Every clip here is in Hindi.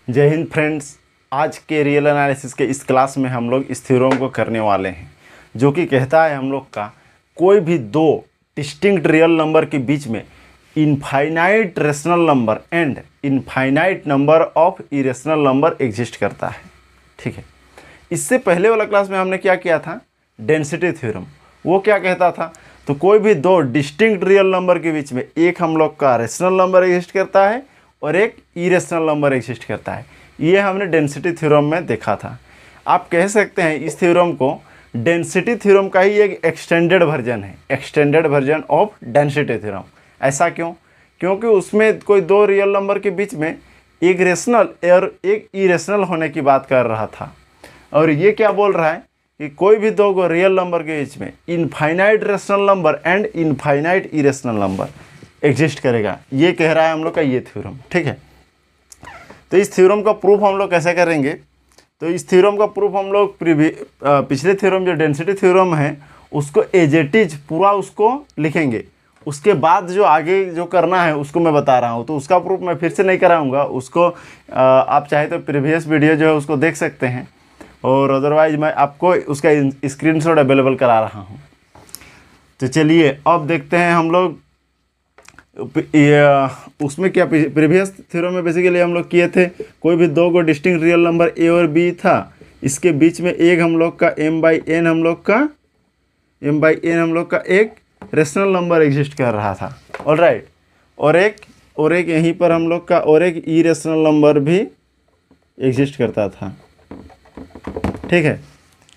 जय हिंद फ्रेंड्स। आज के रियल एनालिसिस के इस क्लास में हम लोग इस थ्योरम को करने वाले हैं जो कि कहता है हम लोग का कोई भी दो डिस्टिंक्ट रियल नंबर के बीच में infinite rational number and infinite number of irrational number exist करता है। ठीक है, इससे पहले वाला क्लास में हमने क्या किया था, डेंसिटी थ्योरम। वो क्या कहता था, तो कोई भी दो डिस्टिंक्ट रियल नंबर के बीच में एक हम लोग का रेशनल नंबर एग्जिस्ट करता है और एक इरेशनल नंबर एग्जिस्ट करता है। ये हमने डेंसिटी थ्योरम में देखा था। आप कह सकते हैं इस थ्योरम को डेंसिटी थ्योरम का ही एक एक्सटेंडेड वर्जन है, extended version of density theorem. ऐसा क्यों? क्योंकि उसमें कोई दो रियल नंबर के बीच में एक रेशनल और एक इरेशनल होने की बात कर रहा था, और ये क्या बोल रहा है कि कोई भी दो रियल नंबर के बीच में infinite rational number and infinite irrational number exist करेगा। ये कह रहा है हम लोग का ये थ्योरम। ठीक है, तो इस थ्योरम का प्रूफ हम लोग कैसे करेंगे? तो इस थ्योरम का प्रूफ हम लोग पिछले थ्योरम जो डेंसिटी थ्योरम है उसको एज इट इज पूरा उसको लिखेंगे। उसके बाद जो आगे जो करना है उसको मैं बता रहा हूँ, तो उसका प्रूफ मैं फिर से नहीं कराऊंगा। उसको आप चाहे तो प्रीवियस वीडियो जो है उसको देख सकते हैं, और अदरवाइज मैं आपको उसका स्क्रीनशॉट अवेलेबल करा रहा हूँ। तो चलिए अब देखते हैं हम लोग उसमें क्या प्रीवियस थ्योरम में बेसिकली हम लोग किए थे। कोई भी दो को डिस्टिंक्ट रियल नंबर ए और बी था, इसके बीच में एक हम लोग का m/n हम लोग का एक रेशनल नंबर एग्जिस्ट कर रहा था। ऑलराइट, और एक यहीं पर हम लोग का और एक इरेशनल नंबर भी एग्जिस्ट करता था। ठीक है,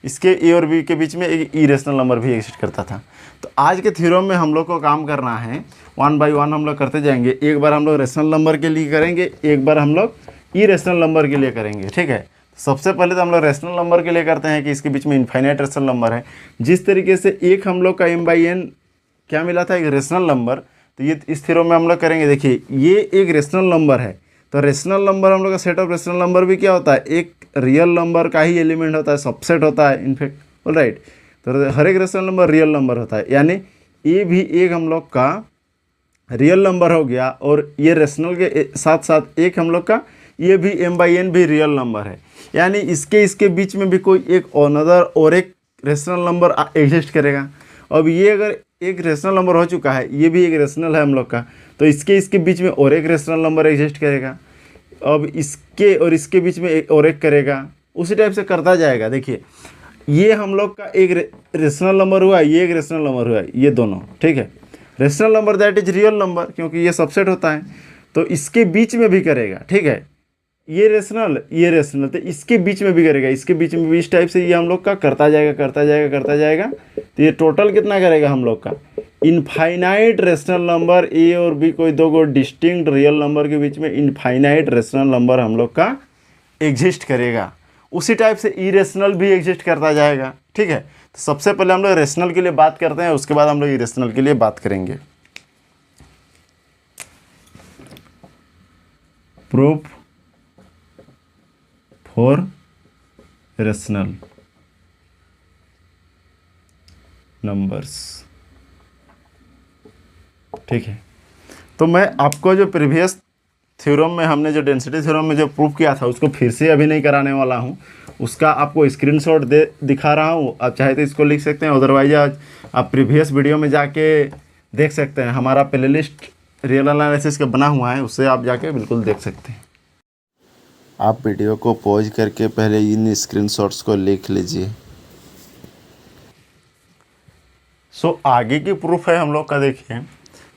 इसके ए और बी के बीच में एक इरेशनल नंबर भी एग्जिस्ट करता था। तो आज के थ्योरम में हम लोग को काम करना है, वन बाय वन हम लोग करते जाएंगे। एक बार हम लोग रेशनल नंबर के लिए करेंगे, एक बार हम लोग इरेशनल नंबर के लिए करेंगे। ठीक है, सबसे पहले तो हम लोग रेशनल नंबर के लिए करते हैं कि इसके बीच में इनफाइनाइट रेशनल नंबर है। जिस तरीके से एक हम लोग का m/n क्या मिला था, एक रेशनल नंबर, तो ये इस थ्योरम में हम लोग करेंगे। देखिए ये एक रेशनल नंबर है, तो रेशनल नंबर हम लोग का सेट ऑफ रेशनल नंबर भी क्या होता है, एक रियल नंबर का ही एलिमेंट होता है, सबसेट होता है इनफैक्ट। ऑलराइट, तो हर एक रेशनल नंबर रियल नंबर होता है, यानी ये भी एक हम लोग का रियल नंबर हो गया, और ये रेशनल के साथ साथ एक हम लोग का ये भी m/n भी रियल नंबर है। यानी इसके बीच में भी कोई एक अनदर और एक रेशनल नंबर एग्जिस्ट करेगा। अब ये अगर एक रेशनल नंबर हो चुका है, ये भी एक रेशनल है हम लोग का, तो इसके बीच में और एक रेशनल नंबर एग्जिस्ट करेगा। अब इसके और इसके बीच में एक और एक करेगा, उसी टाइप से करता जाएगा। देखिए ये हम लोग का एक रेशनल नंबर हुआ, ये एक रेशनल नंबर हुआ, ये दोनों। ठीक है, rational number that is real number, क्योंकि ये सबसेट होता है, तो इसके बीच में भी करेगा। ठीक है, ये रेशनल तो इसके बीच में भी करेगा, इसके बीच में भी इस टाइप से ये हम लोग का करता जाएगा। तो ये टोटल कितना करेगा हम लोग का, इनफाइनाइट रेशनल नंबर ए और बी, कोई दो को डिस्टिंक्ट रियल नंबर के बीच में इनफाइनाइट रेशनल नंबर हम लोग का एग्जिस्ट करेगा। उसी टाइप से इरेशनल भी एग्जिस्ट करता जाएगा। ठीक है, तो सबसे पहले हम लोग रेशनल के लिए बात करते हैं, उसके बाद हम लोग इरेशनल के लिए बात करेंगे। Proof for rational numbers. ठीक है, तो मैं आपको जो प्रीवियस थ्योरम में हमने जो डेंसिटी थ्योरम में जो प्रूफ किया था उसको फिर से अभी नहीं कराने वाला हूँ। उसका आपको स्क्रीनशॉट दिखा रहा हूँ, आप चाहे तो इसको लिख सकते हैं, अदरवाइज आज आप प्रीवियस वीडियो में जाके देख सकते हैं। हमारा प्लेलिस्ट रियल एनालिसिस का बना हुआ है, उससे आप जाके बिल्कुल देख सकते हैं। आप वीडियो को पॉज करके पहले इन स्क्रीनशॉट्स को लिख लीजिए। सो आगे की प्रूफ है हम लोग का। देखिए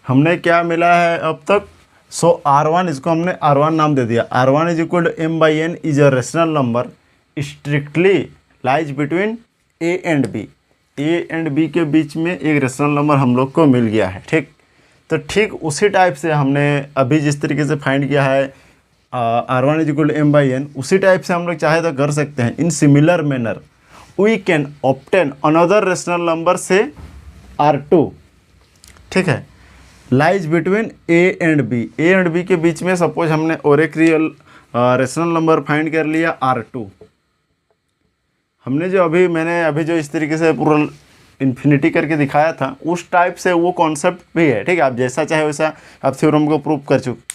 हमने क्या मिला है अब तक। सो R1, इसको हमने R1 नाम दे दिया। R1 is equal to m/n is a rational number strictly lies between a and b। a and b के बीच में एक रेशनल नंबर हम लोग को मिल गया है। ठीक, तो ठीक उसी टाइप से हमने अभी जिस तरीके से फाइंड किया है R1 is equal to m/n, उसी टाइप से हम लोग चाहे तो कर सकते हैं। In similar manner we can obtain another rational number से R2। ठीक है, lies between a and b के बीच में सपोज हमने और एक रियल रेशनल नंबर फाइंड कर लिया R2। हमने जो मैंने अभी जो इस तरीके से पूरा इन्फिनिटी करके दिखाया था उस टाइप से वो कॉन्सेप्ट भी है, ठीक है। आप जैसा चाहे वैसा आप थ्योरम को प्रूव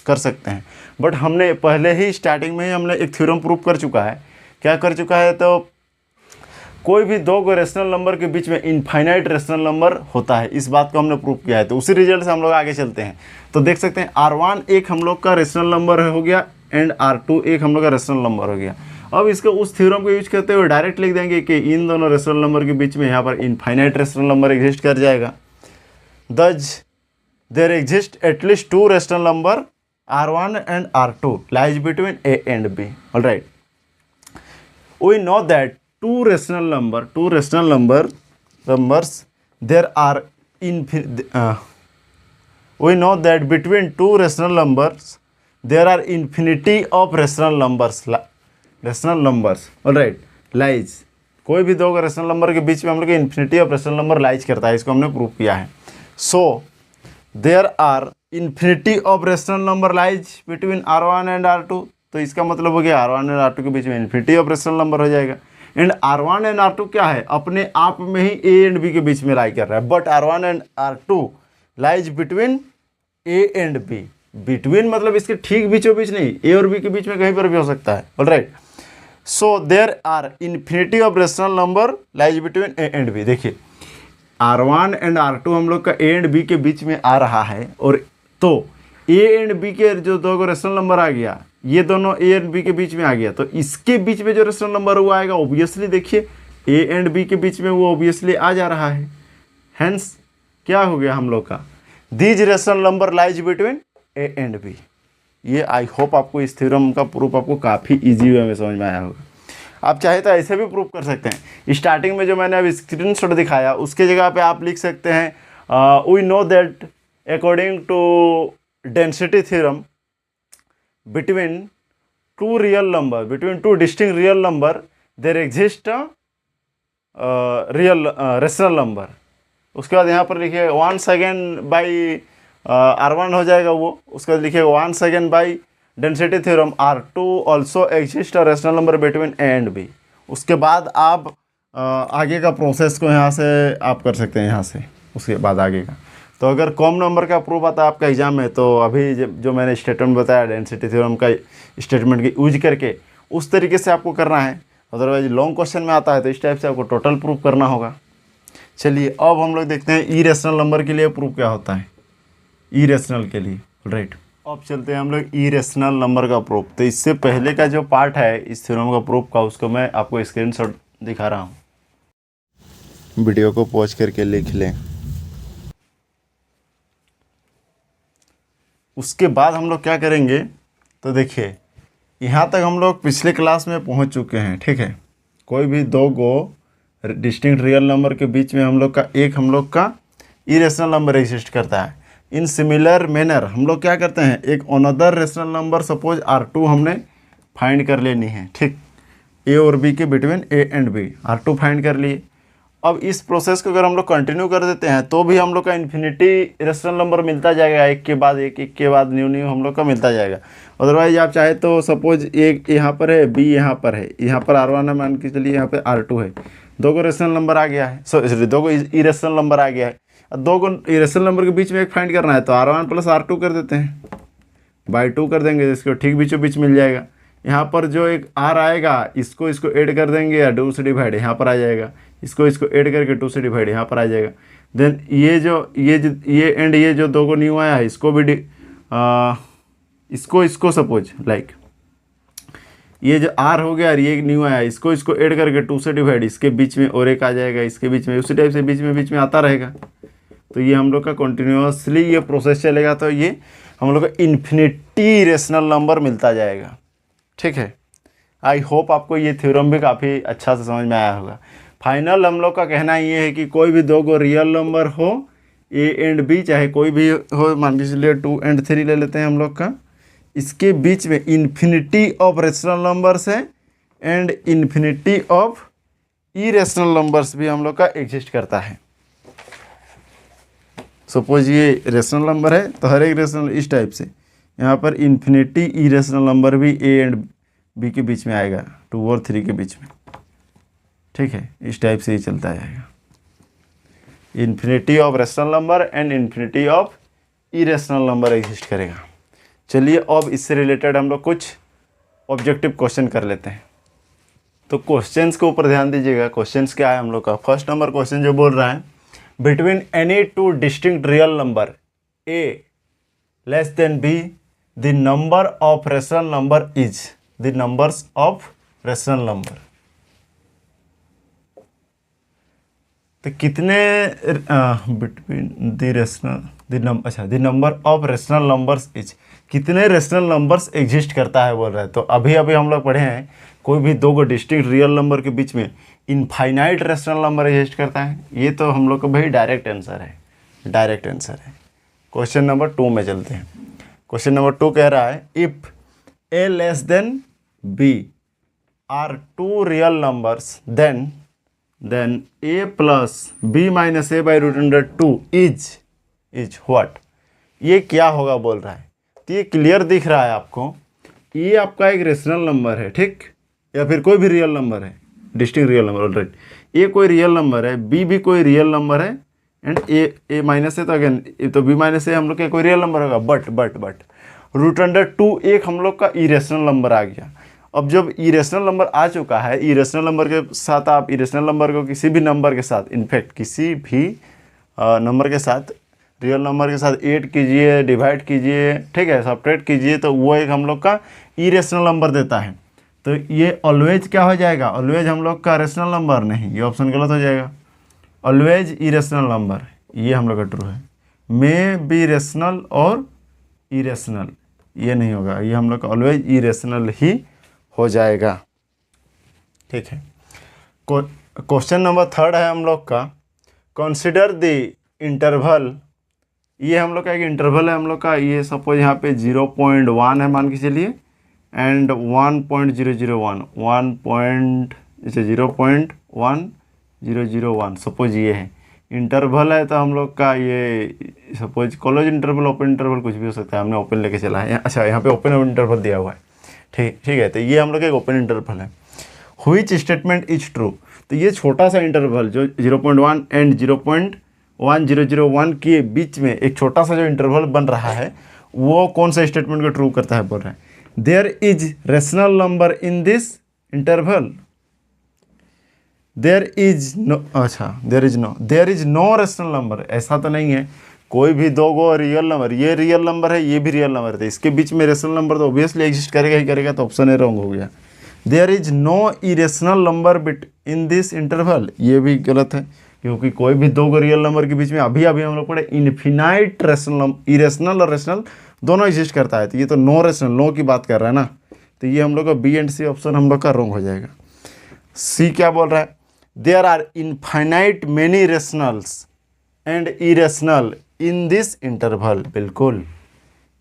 कर सकते हैं। बट हमने पहले ही स्टार्टिंग में ही हमने एक थ्योरम प्रूव कर चुका है। क्या कर चुका है, तो कोई भी दो को रेशनल नंबर के बीच में इनफाइनाइट रेशनल नंबर होता है, इस बात को हमने प्रूव किया है। तो उसी रिजल्ट से हम लोग आगे चलते हैं। तो देख सकते हैं R1 एक हम लोग का रेशनल नंबर हो गया एंड R2 एक हम लोग का रेशनल नंबर हो गया। अब इसको उस थ्योरम को यूज करते हुए डायरेक्ट लिख देंगे कि इन दोनों रेशनल नंबर के बीच में यहाँ पर इनफाइनाइट रेशनल नंबर एग्जिस्ट कर जाएगा। Thus there exist at least two rational number R1 and R2 lies between A and B। Alright, we know that two rational numbers there are we know that between two rational numbers there are infinity of rational numbers alright lies। कोई भी दो रेशनल नंबर के बीच में हम लोग infinity of rational number lies करता है, इसको हमने प्रूव किया है। So there are infinity of rational number lies between R1 and R2। तो इसका मतलब हो गया R1 एंड R2 के बीच में इन्फिनिटी ऑफ रेशनल नंबर हो जाएगा। एंड R1 एंड R2 क्या है, अपने आप में ही A एंड B के बीच में लाई कर रहा है। But R1 and R2 lies between A and B। Between मतलब इसके ठीक बीचों बीच नहीं, A और B के बीच में कहीं पर भी हो सकता है। Alright, so there are infinity of rational number lies between A and B। देखिए R1 एंड R2 हम लोग का A एंड B के बीच में आ रहा है, और तो A एंड B के जो दो रेशनल नंबर आ गया, ये दोनों A एंड B के बीच में आ गया, तो इसके बीच में जो रेशनल नंबर हुआ आएगा ऑब्वियसली देखिए A एंड B के बीच में वो ऑब्वियसली आ जा रहा है। हेंस क्या हो गया हम लोग का, these rational number lies between A and B। ये आई होप आपको इस थ्योरम का प्रूफ आपको काफ़ी इजी वे में समझ में आया होगा। आप चाहे तो ऐसे भी प्रूव कर सकते हैं। स्टार्टिंग में जो मैंने अभी स्क्रीनशॉट दिखाया उसके जगह पे आप लिख सकते हैं we know that according to density theorem between two distinct real number there exist real rational number। उसके बाद यहाँ पर लिखिए 1 सेकेंड बाई R1 हो जाएगा वो। उसके बाद लिखिए 1 second by density theorem R2 also exist rational number between A and B। उसके बाद आप आगे का प्रोसेस को यहाँ से आप कर सकते हैं, यहाँ से उसके बाद आगे का। तो अगर कॉम नंबर का प्रूफ आता है आपका एग्जाम में, तो अभी जो मैंने स्टेटमेंट बताया डेंसिटी थ्योरम का स्टेटमेंट की यूज करके उस तरीके से आपको करना है। अदरवाइज लॉन्ग क्वेश्चन में आता है तो इस टाइप से आपको टोटल प्रूफ करना होगा। चलिए अब हम लोग देखते हैं ई रेशनल नंबर के लिए प्रूफ क्या होता है, ई रेशनल के लिए। राइट, अब चलते हैं हम लोग ई रेशनल नंबर का प्रूफ। तो इससे पहले का जो पार्ट है इस थ्योरम का प्रूफ का, उसको मैं आपको स्क्रीनशॉट दिखा रहा हूँ। वीडियो को पॉज करके लिख लें। उसके बाद हम लोग क्या करेंगे, तो देखिए यहाँ तक हम लोग पिछले क्लास में पहुँच चुके हैं। ठीक है, कोई भी दो को डिस्टिंक्ट रियल नंबर के बीच में हम लोग का इरेशनल नंबर एग्जिस्ट करता है। इन सिमिलर मैनर हम लोग क्या करते हैं, एक another rational number suppose R2 हमने फाइंड कर लेनी है। ठीक, A और B के between A and B R2 find कर लिए। अब इस प्रोसेस को अगर हम लोग कंटिन्यू कर देते हैं तो भी हम लोग का इन्फिनिटी रेशनल नंबर मिलता जाएगा, एक के बाद एक के बाद न्यू हम लोग का मिलता जाएगा। अदरवाइज आप चाहे तो सपोज एक यहाँ पर है, B यहाँ पर है, यहाँ पर R1 है, मान के चलिए यहाँ पे R2 है, दो को रेशनल नंबर आ गया है, सॉरी दो को इरेशनल नंबर आ गया है। दो को इरेशनल नंबर के बीच में एक फाइंड करना है तो R1 प्लस R2 कर देते हैं, बाई 2 कर देंगे, इसको ठीक बीचों बीच मिल जाएगा। यहाँ पर जो एक R आएगा इसको ऐड कर देंगे या 2 से डिवाइड यहाँ पर आ जाएगा, इसको ऐड करके 2 से डिवाइड यहाँ पर आ जाएगा। देन ये जो दो को न्यू आया है इसको भी इसको सपोज लाइक ये जो R हो गया और ये न्यू आया इसको ऐड करके 2 से डिवाइड, इसके बीच में और एक आ जाएगा, इसके बीच में उसी टाइप से बीच में आता रहेगा। तो ये हम लोग का कंटिन्यूसली ये प्रोसेस चलेगा, तो ये हम लोग का इन्फिनिटी रेशनल नंबर मिलता जाएगा। ठीक है, आई होप आपको ये थ्योरम भी काफ़ी अच्छा से समझ में आया होगा। फाइनल हम लोग का कहना ये है कि कोई भी दो को रियल नंबर हो A एंड B, चाहे कोई भी हो, मान के चलिए 2 एंड 3 ले लेते हैं हम लोग का, इसके बीच में इन्फिनिटी ऑफ रेशनल नंबर्स है and infinity of irrational numbers भी हम लोग का एग्जिस्ट करता है। सपोज ये रेशनल नंबर है तो हर एक रेशनल इस टाइप से यहाँ पर इन्फिनिटी इरेशनल नंबर भी A एंड B के बीच में आएगा, 2 और 3 के बीच में। ठीक है, इस टाइप से ही चलता जाएगा। Infinity of rational number and infinity of irrational number exist करेगा। चलिए अब इससे रिलेटेड हम लोग कुछ ऑब्जेक्टिव क्वेश्चन कर लेते हैं। तो क्वेश्चंस के ऊपर ध्यान दीजिएगा। क्वेश्चंस क्या है हम लोग का? फर्स्ट नंबर क्वेश्चन जो बोल रहा है, between any two distinct real number A less than be the number of rational number is the numbers of rational number. तो कितने between the rational the number of rational numbers is, कितने रेशनल नंबर्स एग्जिस्ट करता है बोल रहा है। तो अभी हम लोग पढ़े हैं कोई भी दो डिस्टिंक्ट रियल नंबर के बीच में इनफाइनाइट रेशनल नंबर एग्जिस्ट करता है। ये तो हम लोग का भाई डायरेक्ट आंसर है, डायरेक्ट आंसर है। क्वेश्चन नंबर 2 में चलते हैं। क्वेश्चन नंबर 2 कह रहा है, if a less than b are two real numbers then a plus b minus a by root under 2 is what. ये क्या होगा बोल रहा है। तो ये क्लियर दिख रहा है आपको, ये आपका एक रेशनल नंबर है, ठीक, या फिर कोई भी रियल नंबर है, डिस्टिंक्ट रियल नंबर। ऑलराइट, ए कोई रियल नंबर है, बी भी कोई रियल नंबर है, एंड ए माइनस है, तो अगेन तो बी माइनस ए हम लोग का कोई रियल नंबर होगा। बट रूट अंडर 2 एक हम लोग का इरेशनल नंबर आ गया। अब जब इरेशनल नंबर आ चुका है, इरेशनल नंबर के साथ आप इरेशनल नंबर को किसी भी नंबर के साथ, इनफैक्ट किसी भी नंबर के साथ, रियल नंबर के साथ ऐड कीजिए, डिवाइड कीजिए, ठीक है, सब्ट्रैक्ट कीजिए, तो वो एक हम लोग का इरेशनल नंबर देता है। तो ये ऑलवेज क्या हो जाएगा? ऑलवेज हम लोग का रेशनल नंबर नहीं, ये ऑप्शन गलत हो जाएगा। ऑलवेज इरेशनल नंबर, ये हम लोग का ट्रू है। मे बी रेशनल और इरेशनल, ये नहीं होगा, ये हम लोग का ऑलवेज इरेशनल ही हो जाएगा, ठीक है। क्वेश्चन नंबर 3 है हम लोग का, कंसिडर द इंटरवल। ये हम लोग का एक इंटरवल है हम लोग का, ये सपोज यहाँ पे 0.1 है मान के चलिए, एंड 1.001 0.1001 सपोज ये है इंटरवल है। तो हम लोग का ये suppose close interval, open interval कुछ भी हो सकता है, हमने ओपन लेके चला है। अच्छा, यहाँ पे ओपन इंटरवल दिया हुआ है, ठीक है। तो ये हम लोग एक ओपन इंटरवल है। Which statement is true. तो ये छोटा सा इंटरवल जो 0.1 एंड 0.1001 के बीच में एक छोटा सा जो इंटरवल बन रहा है, वो कौन सा स्टेटमेंट को ट्रू करता है बोल रहा है। There is rational number in this interval. There is no rational number. ऐसा तो नहीं है, कोई भी दो गो रियल नंबर, ये रियल नंबर है, ये भी रियल नंबर है, इसके बीच में रेशनल नंबर तो ऑब्वियसली एग्जिस्ट करेगा ही करेगा। तो ऑप्शन ए रॉन्ग हो गया। There is no irrational number between this interval, ये भी गलत है, क्योंकि कोई भी दो गो रियल नंबर के बीच में अभी हम लोग पढ़े इन्फिनाइट रेशनल, इरेशनल और रेशनल दोनों एग्जिस्ट करता है। तो ये तो नो रेशनल, नो की बात कर रहा है ना, तो ये हम लोग का बी एंड सी ऑप्शन हम लोग का रॉन्ग हो जाएगा। सी क्या बोल रहा है, there are infinite many rationals and irrational in this interval. बिल्कुल,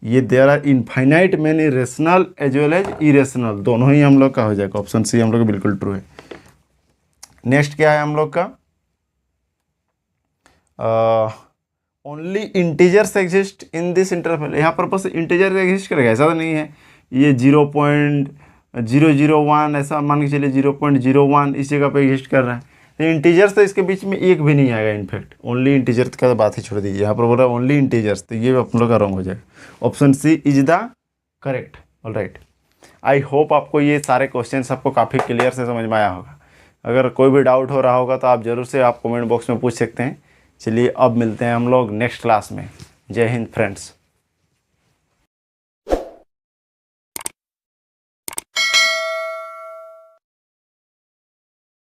ये there are infinite many rational as well as irrational, दोनों ही हम लोग का हो जाएगा। ऑप्शन सी हम लोग का बिल्कुल ट्रू है। नेक्स्ट क्या है हम लोग का, only integers exist in this interval. यहाँ पर बस इंटीजर एग्जिस्ट करेगा, ऐसा तो नहीं है। ये 0.001 ऐसा मान के चलिए 0.01 इस जगह पे एग्जिस्ट कर रहा है। तो इंटीजर्स तो इसके बीच में एक भी नहीं आएगा। इनफैक्ट ओनली इंटीजर्स का बात ही छोड़ दीजिए, यहाँ पर बोल रहा है ओनली इंटीजर्स, तो ये आप लोग का रॉन्ग हो जाएगा। Option c is the correct. Alright, I hope आपको ये सारे क्वेश्चन आपको काफ़ी क्लियर से समझ में आया होगा। अगर कोई भी डाउट हो रहा होगा तो आप ज़रूर से आप कमेंट बॉक्स में पूछ सकते हैं। चलिए अब मिलते हैं हम लोग नेक्स्ट क्लास में। जय हिंद फ्रेंड्स।